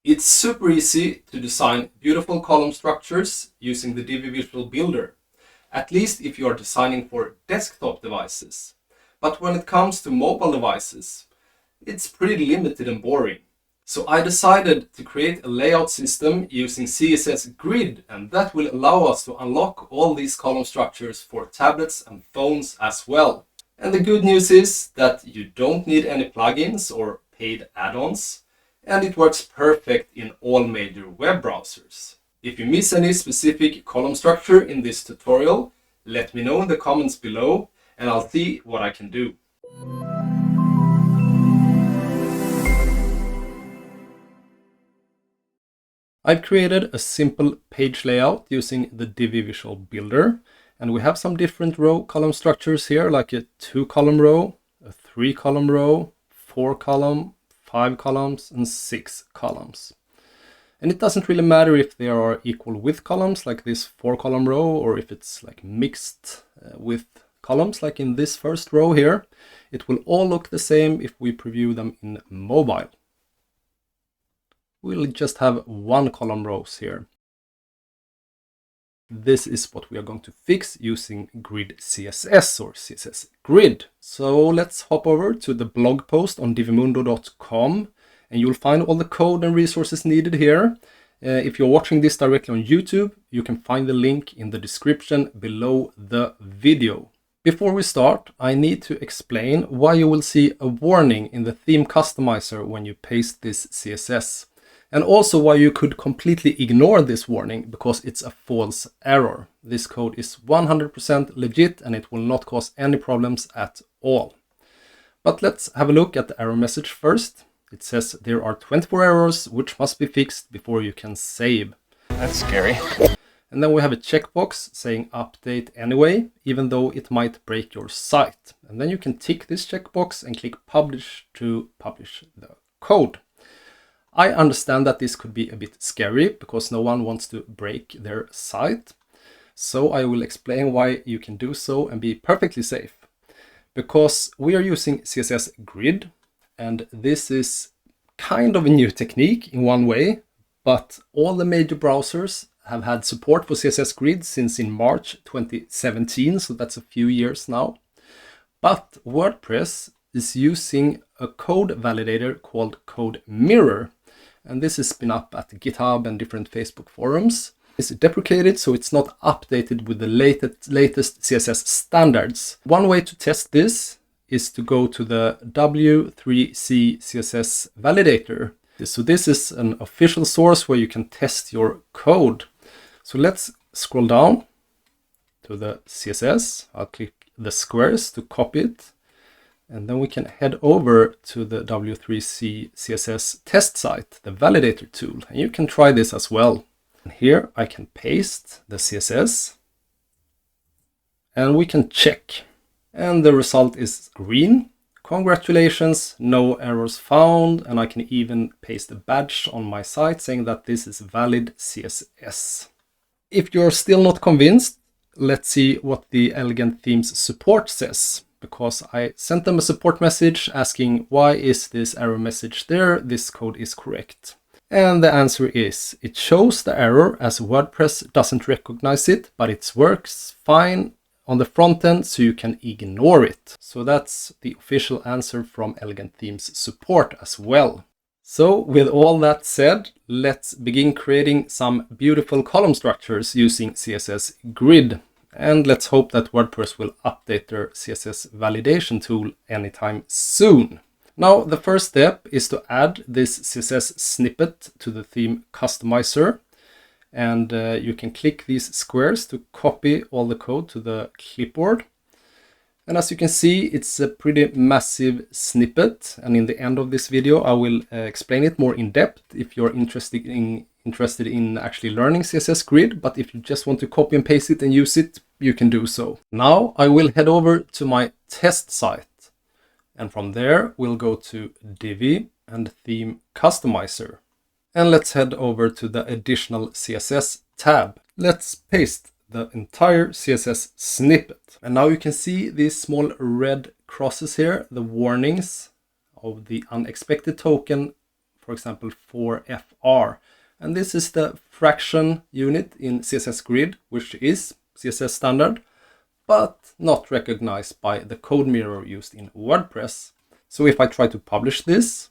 It's super easy to design beautiful column structures using the Divi Visual Builder, at least if you are designing for desktop devices. But when it comes to mobile devices, it's pretty limited and boring. So I decided to create a layout system using CSS Grid, and that will allow us to unlock all these column structures for tablets and phones as well. And the good news is that you don't need any plugins or paid add-ons, and it works perfect in all major web browsers. If you miss any specific column structure in this tutorial, let me know in the comments below and I'll see what I can do. I've created a simple page layout using the Divi Visual Builder, and we have some different row column structures here, like a 2-column row, a 3-column row, 4-column, 5 columns, and 6 columns. And it doesn't really matter if they are equal width columns, like this 4-column row, or if it's like mixed with columns, like in this first row here. It will all look the same if we preview them in mobile. We'll just have 1-column rows here. This is what we are going to fix using Grid CSS or CSS Grid. So let's hop over to the blog post on divimundo.com, and you'll find all the code and resources needed here. If you're watching this directly on YouTube, you can find the link in the description below the video. Before we start, I need to explain why you will see a warning in the theme customizer when you paste this CSS. And also why you could completely ignore this warning because it's a false error. This code is 100% legit and it will not cause any problems at all. But let's have a look at the error message first. It says there are 24 errors which must be fixed before you can save. That's scary. And then we have a checkbox saying update anyway, even though it might break your site. And then you can tick this checkbox and click publish to publish the code. I understand that this could be a bit scary because no one wants to break their site. So I will explain why you can do so and be perfectly safe. Because we are using CSS Grid, and this is kind of a new technique in one way, but all the major browsers have had support for CSS Grid since in March 2017, so that's a few years now. But WordPress is using a code validator called Code Mirror. And this has been up at GitHub and different Facebook forums. It's deprecated, so it's not updated with the latest CSS standards. One way to test this is to go to the W3C CSS validator. So this is an official source where you can test your code. So let's scroll down to the CSS. I'll click the squares to copy it. And then we can head over to the W3C CSS test site, the validator tool. And you can try this as well. And here I can paste the CSS. And we can check. And the result is green. Congratulations, no errors found. And I can even paste a badge on my site saying that this is valid CSS. If you're still not convinced, let's see what the Elegant Themes support says. Because I sent them a support message asking why is this error message there, this code is correct. And the answer is, it shows the error as WordPress doesn't recognize it, but it works fine on the front end, so you can ignore it. So that's the official answer from Elegant Themes support as well. So with all that said, let's begin creating some beautiful column structures using CSS Grid. And let's hope that WordPress will update their CSS validation tool anytime soon. Now, the first step is to add this CSS snippet to the theme customizer. And you can click these squares to copy all the code to the clipboard. And as you can see, it's a pretty massive snippet. And in the end of this video, I will explain it more in depth if you're interested in actually learning CSS Grid. But if you just want to copy and paste it and use it, you can do so. Now I will head over to my test site. And from there, we'll go to Divi and Theme Customizer. And let's head over to the Additional CSS tab. Let's paste the entire CSS snippet. And now you can see these small red crosses here, the warnings of the unexpected token for example, 4FR. And this is the fraction unit in CSS Grid, which is CSS standard, but not recognized by the code mirror used in WordPress. So if I try to publish this,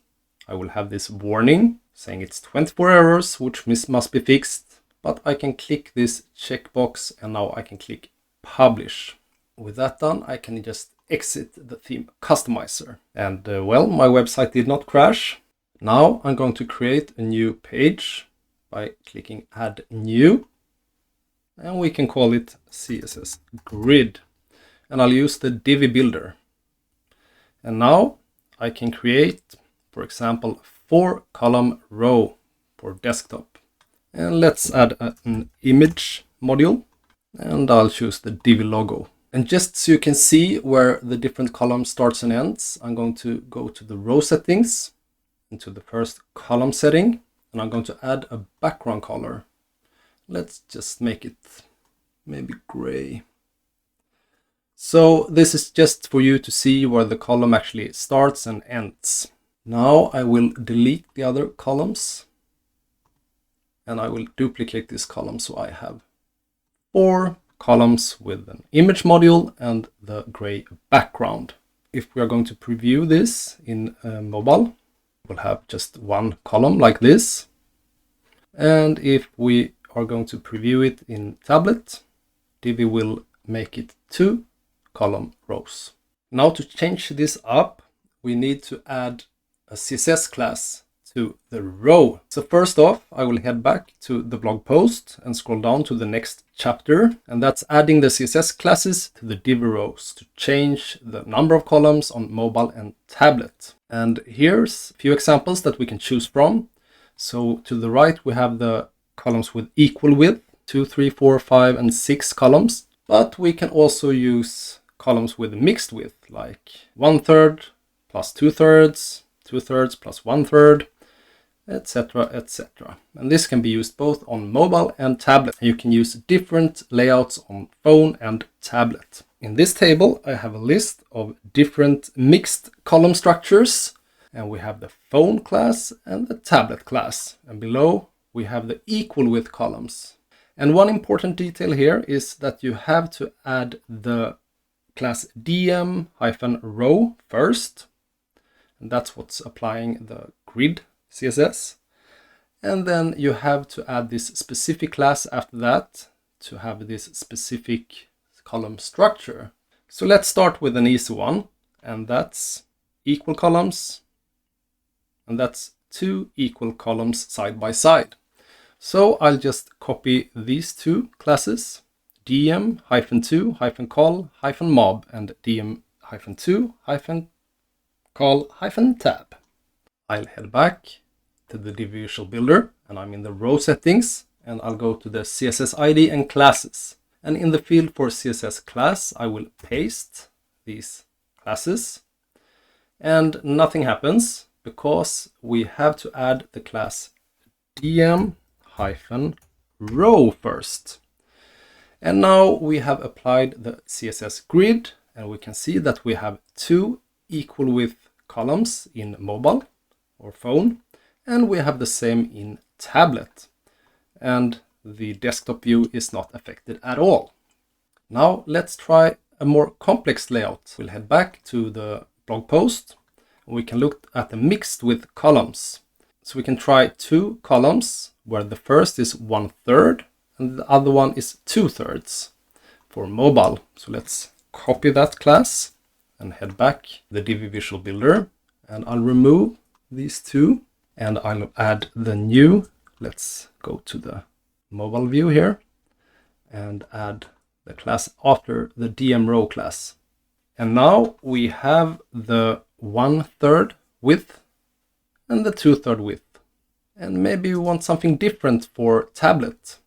I will have this warning saying it's 24 errors, which must be fixed. But I can click this checkbox and now I can click publish. With that done, I can just exit the theme customizer. And well, my website did not crash. Now I'm going to create a new page by clicking add new. And we can call it CSS Grid. And I'll use the Divi builder. And now I can create, for example, a 4-column row for desktop. And let's add an image module. And I'll choose the Divi logo. And just so you can see where the different columns starts and ends, I'm going to go to the row settings, into the first column setting, and I'm going to add a background color. Let's just make it maybe gray. So this is just for you to see where the column actually starts and ends. Now I will delete the other columns and I will duplicate this column so I have 4 columns with an image module and the gray background. If we are going to preview this in mobile, we'll have just 1 column like this. And if we are going to preview it in tablet, Divi will make it 2 column rows. Now to change this up, we need to add a CSS class to the row. So first off, I will head back to the blog post and scroll down to the next chapter, and that's adding the CSS classes to the Divi rows to change the number of columns on mobile and tablet. And here's a few examples that we can choose from. So to the right, we have the columns with equal width, 2, 3, 4, 5, and 6 columns. But we can also use columns with mixed width, like 1/3 plus 2/3, 2/3 plus 1/3, etc., etc. And this can be used both on mobile and tablet. You can use different layouts on phone and tablet. In this table, I have a list of different mixed column structures, and we have the phone class and the tablet class. And below, we have the equal width columns. And one important detail here is that you have to add the class dm-row first. And that's what's applying the grid CSS. And then you have to add this specific class after that to have this specific column structure. So let's start with an easy one, and that's equal columns. And that's 2 equal columns side by side. So I'll just copy these 2 classes, dm-2-col-mob and dm-2-col-tab. I'll head back to the Divi Visual Builder, and I'm in the row settings, and I'll go to the CSS ID and classes. And in the field for CSS class, I will paste these classes, and nothing happens because we have to add the class dm-row first. And now we have applied the CSS grid, and we can see that we have 2 equal width columns in mobile or phone, and we have the same in tablet. And the desktop view is not affected at all. Now let's try a more complex layout. We'll head back to the blog post. We can look at the mixed width columns. So we can try 2 columns where the first is 1/3 and the other one is 2/3 for mobile. So let's copy that class and head back to the Divi Visual Builder, and I'll remove these 2 and I'll add the new. Let's go to the mobile view here and add the class after the dm-row class. And now we have the 1/3 width and the 2/3 width. And maybe we want something different for tablet.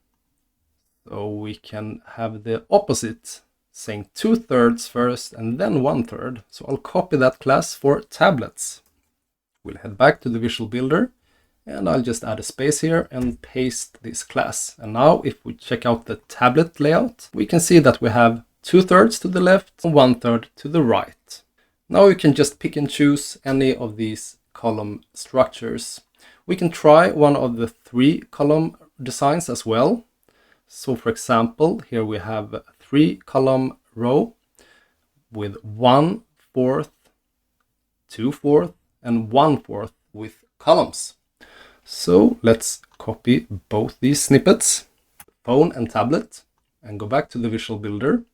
So we can have the opposite, saying 2/3 first and then 1/3. So I'll copy that class for tablets. We'll head back to the Visual Builder, and I'll just add a space here and paste this class. And now if we check out the tablet layout, we can see that we have 2/3 to the left and 1/3 to the right. Now you can just pick and choose any of these column structures. We can try one of the 3-column designs as well. So for example, here we have a 3-column row with 1/4, 2/4, and 1/4 with columns. So let's copy both these snippets, phone and tablet, and go back to the visual builder.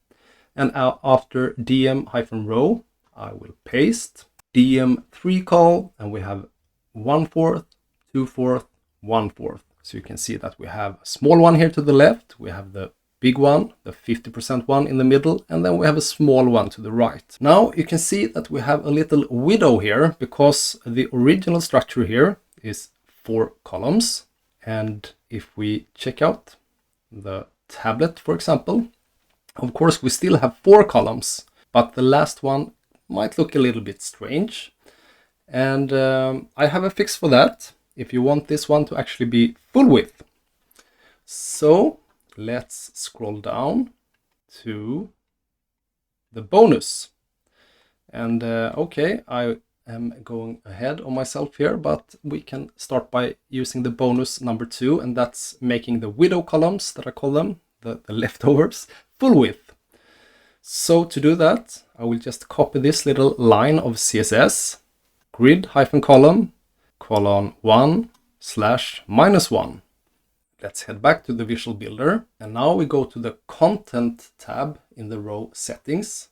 And after dm-row, I will paste dm3col, and we have 1/4, 2/4, 1/4. So you can see that we have a small one here to the left, we have the big one, the 50% one in the middle, and then we have a small one to the right. Now you can see that we have a little window here because the original structure here is 4 columns. And if we check out the tablet, for example, of course we still have 4 columns, but the last one might look a little bit strange. And I have a fix for that if you want this one to actually be full width. So let's scroll down to the bonus. And okay, I am going ahead on myself here, but we can start by using the bonus number 2, and that's making the widow columns, that I call them, the leftovers, full width. So to do that, I will just copy this little line of CSS, grid-column, colon 1/-1. Let's head back to the visual builder, and now we go to the content tab in the row settings,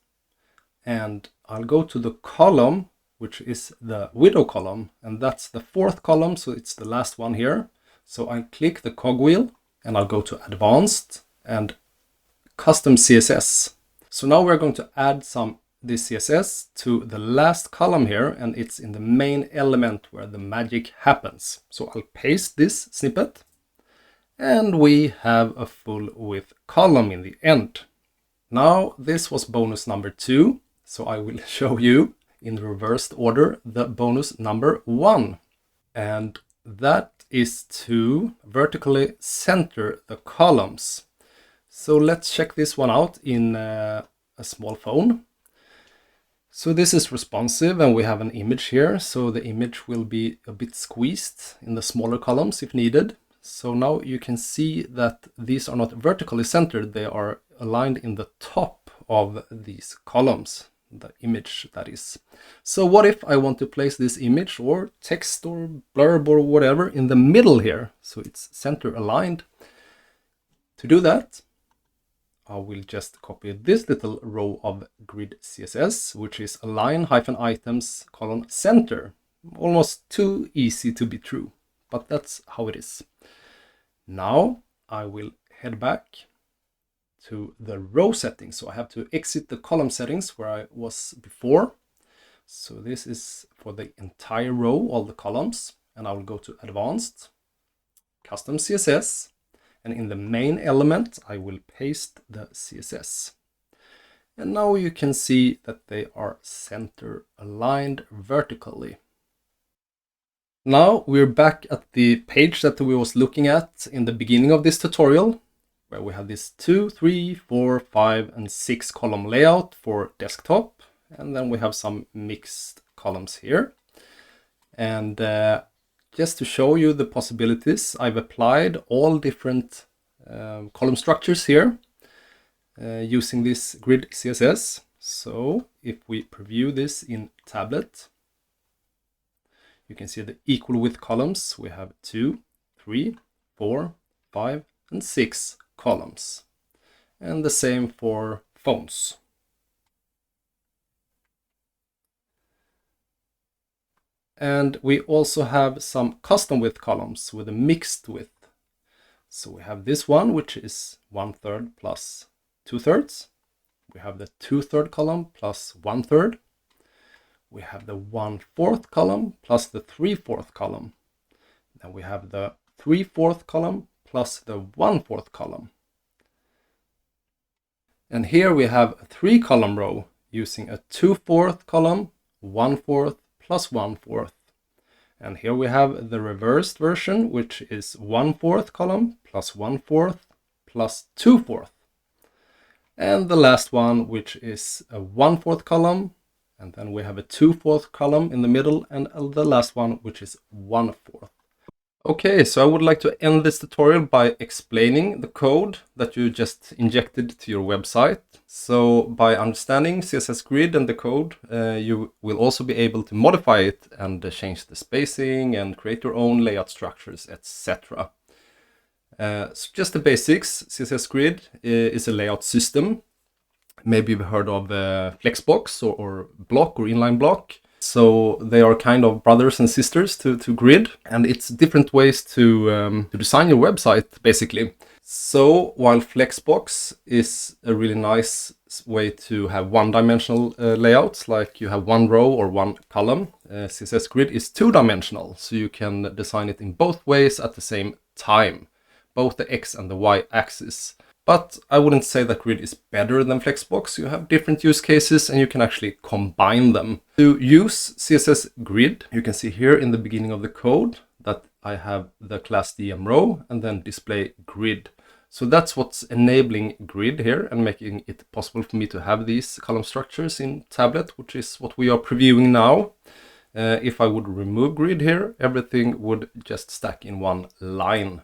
and I'll go to the column, which is the widow column, and that's the 4th column, so it's the last one here. So I'll click the cogwheel and I'll go to advanced and custom CSS. So now we're going to add this CSS to the last column here, and it's in the main element where the magic happens. So I'll paste this snippet, and we have a full width column in the end. Now this was bonus number 2, so I will show you in reversed order the bonus number 1, and that is to vertically center the columns. So let's check this one out in a small phone. So this is responsive, and we have an image here, so the image will be a bit squeezed in the smaller columns if needed. So now you can see that these are not vertically centered, they are aligned in the top of these columns, the image that is. So what if I want to place this image or text or blurb or whatever in the middle here, so it's center aligned? To do that, I will just copy this little row of grid CSS, which is align-items center. Almost too easy to be true, but that's how it is. Now I will head back to the row settings. So I have to exit the column settings where I was before. So this is for the entire row, all the columns, and I will go to advanced, custom CSS. And in the main element, I will paste the CSS. And now you can see that they are center aligned vertically. Now we're back at the page that we was looking at in the beginning of this tutorial, where we have this 2, 3, 4, 5, and 6 column layout for desktop. And then we have some mixed columns here. And just to show you the possibilities, I've applied all different column structures here using this grid CSS. So if we preview this in tablet, you can see the equal width columns. We have 2, 3, 4, 5, and 6 columns. And the same for phones. And we also have some custom width columns with a mixed width. So we have this one, which is 1/3 plus 2/3. We have the 2/3 column plus 1/3. We have the 1/4 column plus the 3/4 column. Then we have the 3/4 column plus the 1/4 column. And here we have a 3-column row using a 2/4 column, 1/4 plus 1/4. And here we have the reversed version, which is 1/4 column plus 1/4 plus 2/4. And the last one, which is a 1/4 column, and then we have a 2/4 column in the middle, and the last one, which is 1/4. Okay, so I would like to end this tutorial by explaining the code that you just injected to your website. So by understanding CSS Grid and the code, you will also be able to modify it and change the spacing and create your own layout structures, etc. So just the basics. CSS Grid is a layout system. Maybe you've heard of Flexbox or Block or Inline Block. So they are kind of brothers and sisters to Grid, and it's different ways to design your website, basically. So while Flexbox is a really nice way to have one-dimensional layouts, like you have one row or one column, CSS Grid is two-dimensional, so you can design it in both ways at the same time, both the X and the Y axis. But I wouldn't say that Grid is better than Flexbox. You have different use cases and you can actually combine them. To use CSS Grid, you can see here in the beginning of the code that I have the class DM row and then display grid. So that's what's enabling Grid here and making it possible for me to have these column structures in Tablet, which is what we are previewing now. If I would remove Grid here, everything would just stack in one line.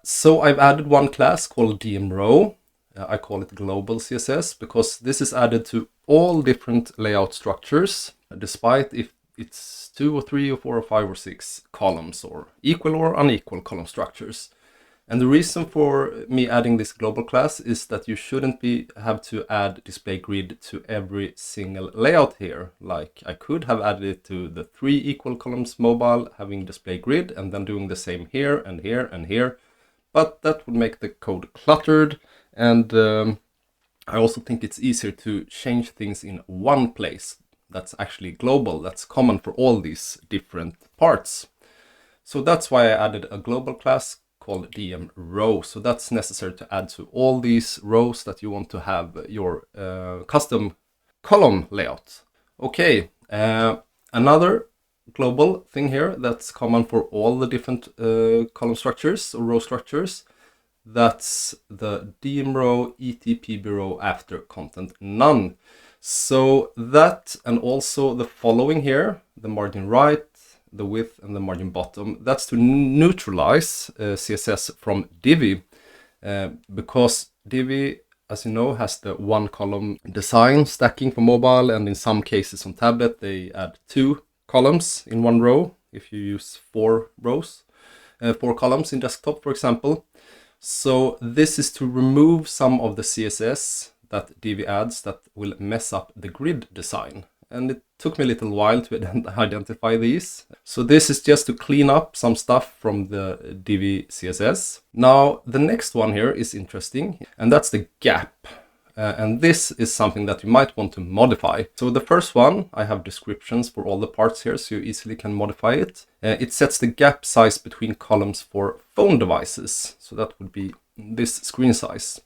So I've added one class called DMRow. I call it global CSS because this is added to all different layout structures, despite if it's 2 or 3 or 4 or 5 or 6 columns or equal or unequal column structures. And the reason for me adding this global class is that you shouldn't have to add display grid to every single layout here. Like I could have added it to the 3 equal columns mobile, having display grid, and then doing the same here and here and here. But that would make the code cluttered. And I also think it's easier to change things in one place that's actually global, that's common for all these different parts. So that's why I added a global class called DM row. So that's necessary to add to all these rows that you want to have your custom column layout. Okay, another global thing here that's common for all the different column structures or row structures, that's the DM row ETPB row after content none. So that, and also the following here, the margin right, the width and the margin bottom, that's to neutralize CSS from Divi, because Divi, as you know, has the one column design stacking for mobile, and in some cases on tablet they add 2 columns in one row if you use 4 rows, 4 columns in desktop, for example. So this is to remove some of the CSS that Divi adds that will mess up the grid design. And it took me a little while to identify these. So this is just to clean up some stuff from the Divi CSS. Now, the next one here is interesting, and that's the gap. And this is something that you might want to modify. So the first one, I have descriptions for all the parts here, so you easily can modify it. It sets the gap size between columns for phone devices. So that would be this screen size.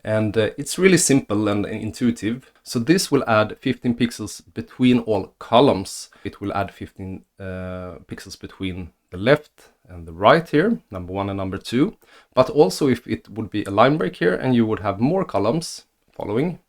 And it's really simple and intuitive. So this will add 15 pixels between all columns. It will add 15 pixels between the left and the right here, number 1 and number 2. But also if it would be a line break here and you would have more columns following,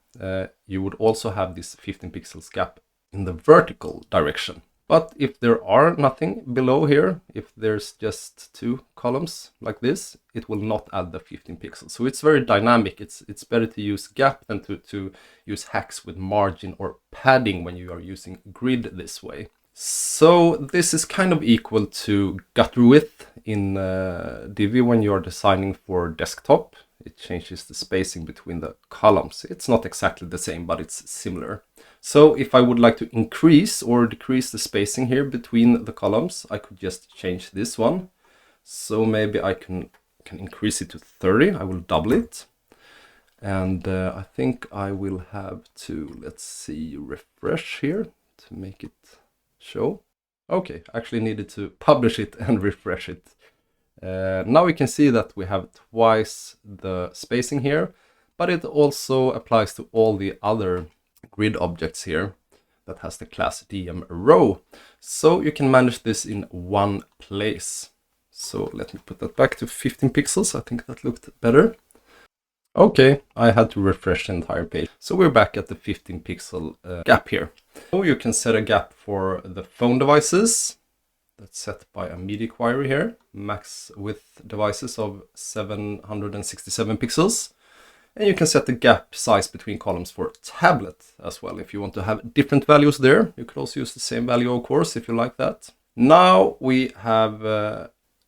you would also have this 15 pixels gap in the vertical direction. But if there are nothing below here, if there's just 2 columns like this, it will not add the 15 pixels. So it's very dynamic. It's better to use gap than to use hacks with margin or padding when you are using grid this way. So this is kind of equal to gutter width in Divi when you are designing for desktop. It changes the spacing between the columns. It's not exactly the same, but it's similar. So if I would like to increase or decrease the spacing here between the columns, I could just change this one. So maybe I can increase it to 30. I will double it. And I think I will have to, let's see, refresh here to make it show. Okay, I actually needed to publish it and refresh it. Now we can see that we have twice the spacing here, but it also applies to all the other grid objects here that has the class DM row. So you can manage this in one place. So let me put that back to 15 pixels. I think that looked better. Okay, I had to refresh the entire page. So we're back at the 15 pixel gap here. So you can set a gap for the phone devices, That's set by a media query here. Max width devices of 767 pixels. And you can set the gap size between columns for tablet as well. If you want to have different values there, you could also use the same value, of course, if you like that. Now we have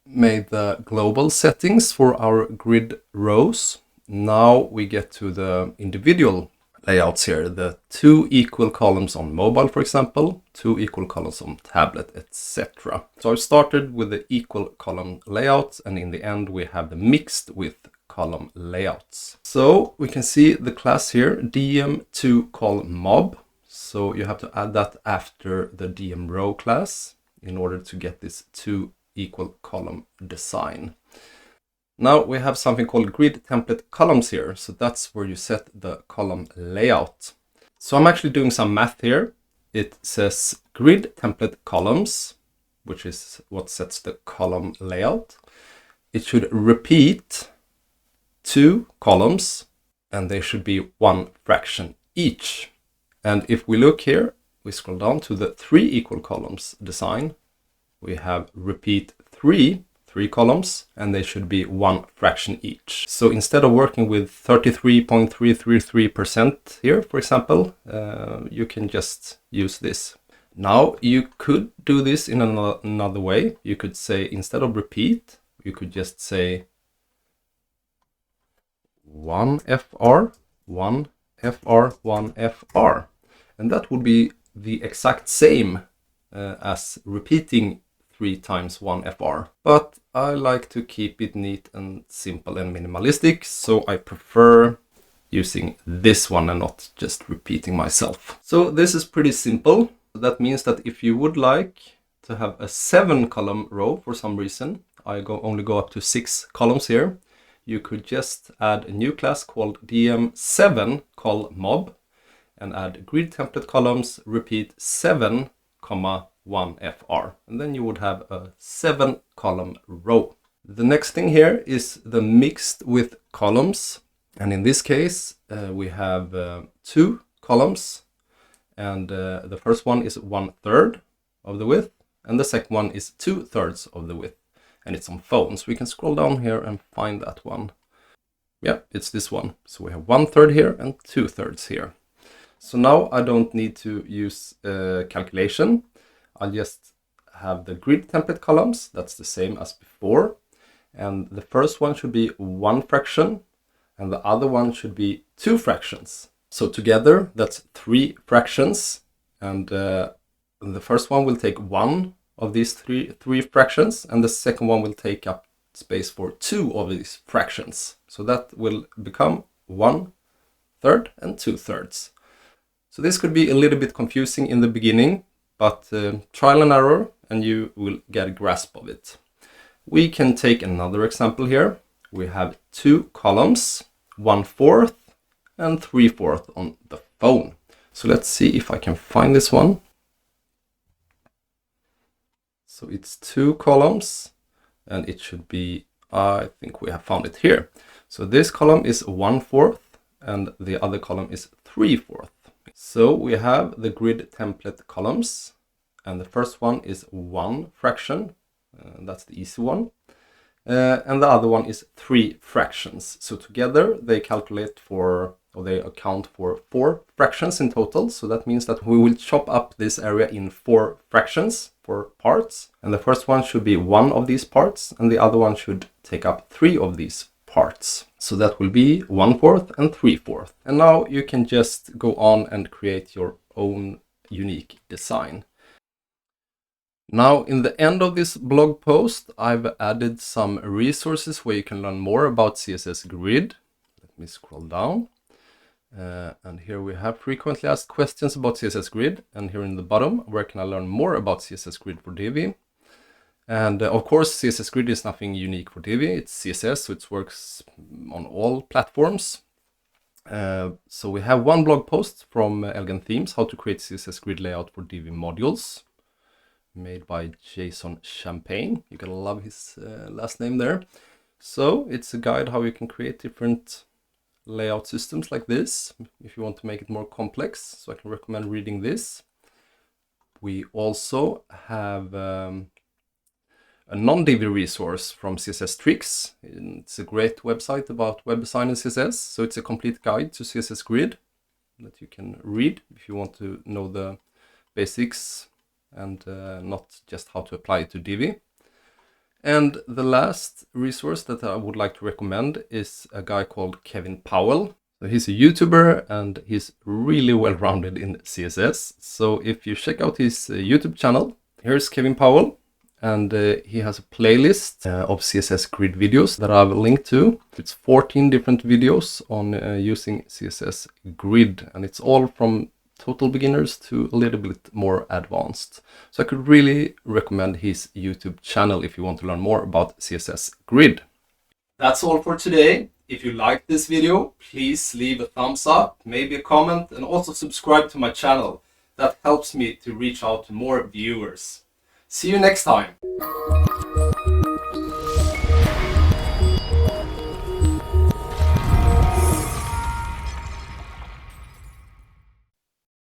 made the global settings for our grid rows. Now we get to the individual layouts here, the 2 equal columns on mobile, for example, 2 equal columns on tablet, etc. So I've started with the equal column layout, and in the end we have the mixed width column layouts. So we can see the class here, dm2colMob. So you have to add that after the dm row class in order to get this 2 equal column design. Now we have something called grid template columns here. So that's where you set the column layout. So I'm actually doing some math here. It says grid template columns, which is what sets the column layout. It should repeat 2 columns and they should be 1 fraction each. And if we look here, we scroll down to the 3 equal columns design. We have repeat 3 columns and they should be 1 fraction each. So instead of working with 33.333% here, for example, you can just use this. Now you could do this in another way. You could say, instead of repeat, you could just say 1 FR, 1 FR, 1 FR. And that would be the exact same as repeating 3 times 1 FR. But I like to keep it neat and simple and minimalistic, so I prefer using this one and not just repeating myself. So this is pretty simple. That means that if you would like to have a 7 column row for some reason, I only go up to 6 columns here, you could just add a new class called dm7colMob and add grid template columns, repeat 7, 1 FR, and then you would have a 7 column row. The next thing here is the mixed width columns, and in this case we have 2 columns, and the first one is 1/3 of the width and the second one is 2/3 of the width, and it's on phones. We can scroll down here and find that one. Yeah, it's this one. So we have 1/3 here and 2/3 here. So now I don't need to use calculation. I'll just have the grid template columns. That's the same as before. And the first one should be 1 fraction and the other one should be 2 fractions. So together that's 3 fractions. And the first one will take 1 of these three fractions and the second one will take up space for 2 of these fractions. So that will become 1/3 and 2/3. So this could be a little bit confusing in the beginning, but trial and error and you will get a grasp of it. We can take another example here. We have 2 columns, 1/4 and 3/4 on the phone. So let's see if I can find this one. So it's 2 columns and it should be, I think we have found it here. So this column is 1/4 and the other column is 3/4. So we have the grid template columns and the first one is 1 fraction. That's the easy one. And the other one is 3 fractions. So together they calculate for, or they account for 4 fractions in total. So that means that we will chop up this area in 4 fractions, 4 parts. And the first one should be 1 of these parts and the other one should take up 3 of these parts. So that will be 1/4 and 3/4. And now you can just go on and create your own unique design. Now in the end of this blog post, I've added some resources where you can learn more about CSS Grid. Let me scroll down. And here we have frequently asked questions about CSS Grid. And here in the bottom, where can I learn more about CSS Grid for Divi? And of course, CSS Grid is nothing unique for Divi. It's CSS, so it works on all platforms. So we have one blog post from Elegant Themes, how to create CSS Grid layout for Divi modules, made by Jason Champagne. You're gonna love his last name there. So it's a guide how you can create different layout systems like this, if you want to make it more complex. So I can recommend reading this. We also have a non-Divi resource from CSS Tricks. It's a great website about web design and CSS. So it's a complete guide to CSS Grid that you can read if you want to know the basics and not just how to apply it to Divi. And the last resource that I would like to recommend is a guy called Kevin Powell. So he's a YouTuber and he's really well-rounded in CSS. So if you check out his YouTube channel, here's Kevin Powell, and he has a playlist of CSS Grid videos that I've linked to. It's 14 different videos on using CSS Grid, and it's all from total beginners to a little bit more advanced. So I could really recommend his YouTube channel if you want to learn more about CSS Grid. That's all for today. If you liked this video, please leave a thumbs up, maybe a comment, and also subscribe to my channel. That helps me to reach out to more viewers. See you next time.